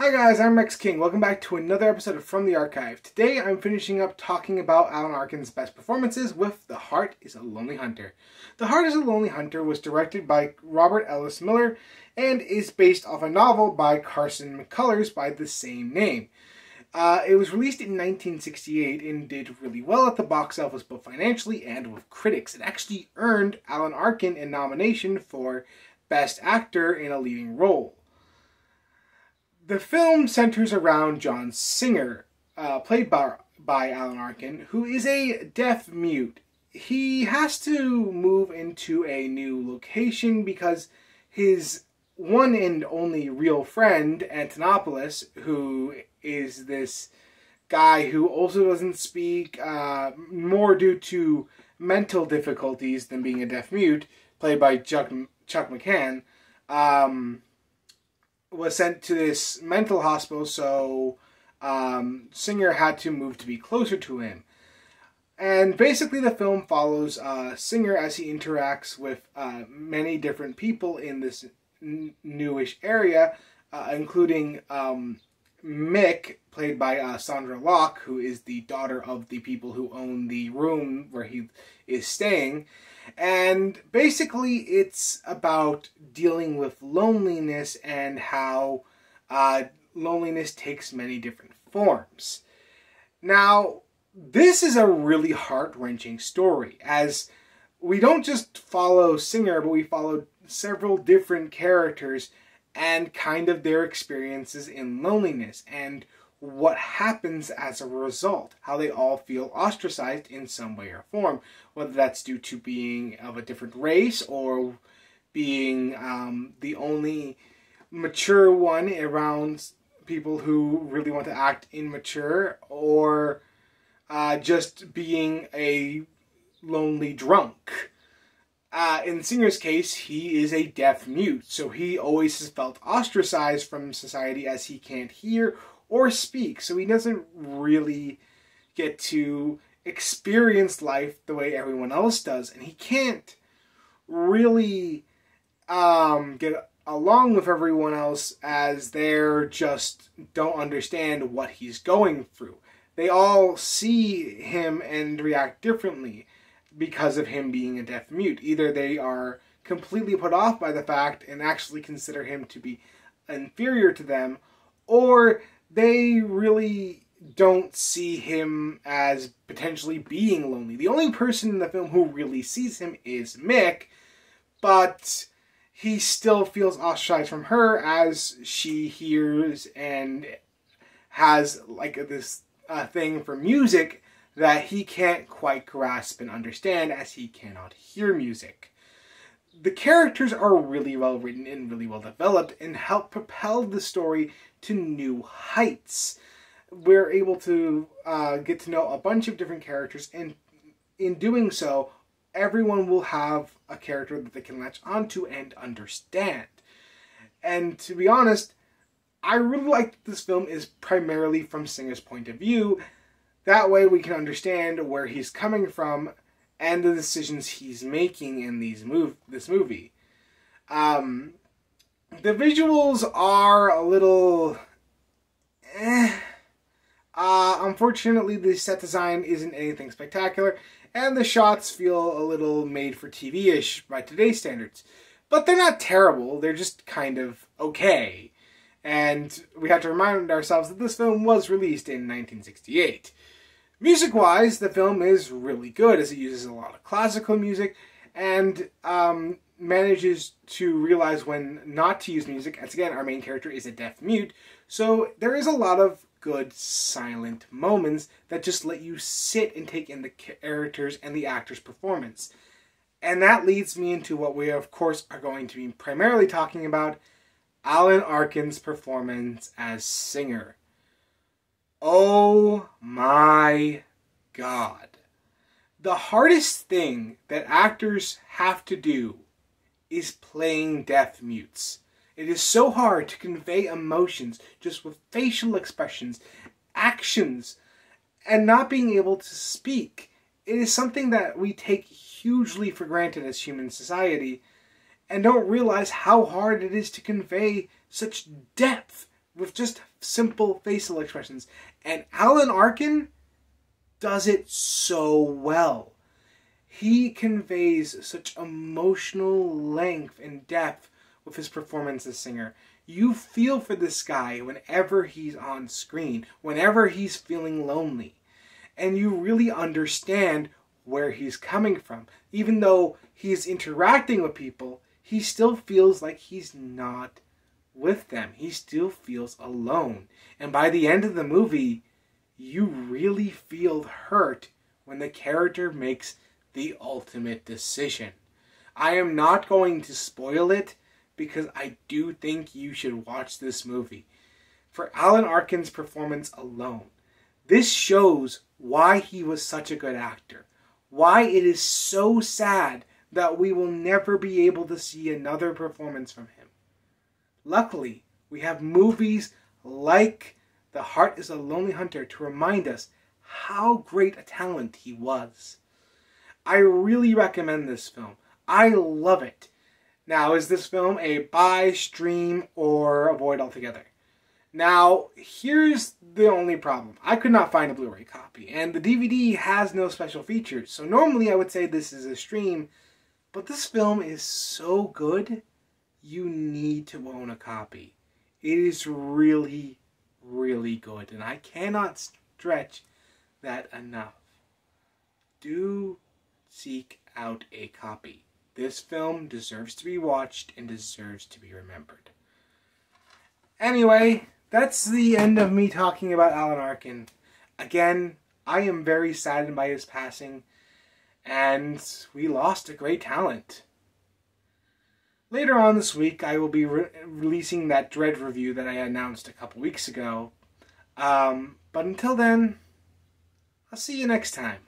Hi guys, I'm Rex King. Welcome back to another episode of From the Archive. Today I'm finishing up talking about Alan Arkin's best performances with The Heart is a Lonely Hunter. The Heart is a Lonely Hunter was directed by Robert Ellis Miller and is based off a novel by Carson McCullers by the same name. It was released in 1968 and did really well at the box office both financially and with critics. It actually earned Alan Arkin a nomination for Best Actor in a Leading Role. The film centers around John Singer, played by Alan Arkin, who is a deaf mute. He has to move into a new location because his one and only real friend, Antonopoulos, who is this guy who also doesn't speak, more due to mental difficulties than being a deaf mute, played by Chuck McCann, was sent to this mental hospital, so Singer had to move to be closer to him. And basically the film follows Singer as he interacts with many different people in this newish area, including Mick, played by Sandra Locke, who is the daughter of the people who own the room where he is staying. And basically it's about dealing with loneliness and how loneliness takes many different forms. Now, this is a really heart-wrenching story, as we don't just follow Singer, but we follow several different characters and kind of their experiences in loneliness and what happens as a result, how they all feel ostracized in some way or form, whether that's due to being of a different race or being the only mature one around people who really want to act immature, or just being a lonely drunk. In Singer's case, he is a deaf mute, so he always has felt ostracized from society as he can't hear or speak, so he doesn't really get to experience life the way everyone else does, and he can't really get along with everyone else as they're just don't understand what he's going through. They all see him and react differently because of him being a deaf mute. Either they are completely put off by the fact and actually consider him to be inferior to them, or they really don't see him as potentially being lonely. The only person in the film who really sees him is Mick, but he still feels ostracized from her as she hears and has like this thing for music that he can't quite grasp and understand as he cannot hear music. The characters are really well written and really well developed and help propel the story to new heights. We're able to get to know a bunch of different characters, and in doing so, everyone will have a character that they can latch onto and understand. And to be honest, I really like that this film is primarily from Singer's point of view. That way we can understand where he's coming from and the decisions he's making in this movie. The visuals are a little unfortunately, the set design isn't anything spectacular, and the shots feel a little made for TV-ish by today's standards. But they're not terrible, they're just kind of okay. And we have to remind ourselves that this film was released in 1968. Music-wise, the film is really good, as it uses a lot of classical music and manages to realize when not to use music, as again, our main character is a deaf mute, so there is a lot of good silent moments that just let you sit and take in the characters and the actor's performance. And that leads me into what we, of course, are going to be primarily talking about, Alan Arkin's performance as Singer. Oh my God. The hardest thing that actors have to do is playing deaf mutes. It is so hard to convey emotions just with facial expressions, actions, and not being able to speak. It is something that we take hugely for granted as human society and don't realize how hard it is to convey such depth with just simple facial expressions. And Alan Arkin does it so well. He conveys such emotional length and depth with his performance as Singer. You feel for this guy whenever he's on screen, whenever he's feeling lonely. And you really understand where he's coming from. Even though he's interacting with people, he still feels like he's not with them. He still feels alone. And by the end of the movie, you really feel hurt when the character makes the ultimate decision. I am not going to spoil it because I do think you should watch this movie. For Alan Arkin's performance alone, this shows why he was such a good actor. Why it is so sad that we will never be able to see another performance from him. Luckily, we have movies like The Heart is a Lonely Hunter to remind us how great a talent he was. I really recommend this film. I love it. Now, is this film a buy, stream, or avoid altogether? Now, here's the only problem. I could not find a Blu-ray copy, and the DVD has no special features, so normally I would say this is a stream, but this film is so good, you need to own a copy. It is really, really good, and I cannot stretch that enough. Do seek out a copy. This film deserves to be watched and deserves to be remembered. Anyway, that's the end of me talking about Alan Arkin. Again, I am very saddened by his passing, and we lost a great talent. Later on this week, I will be releasing that Dredd review that I announced a couple weeks ago. But until then, I'll see you next time.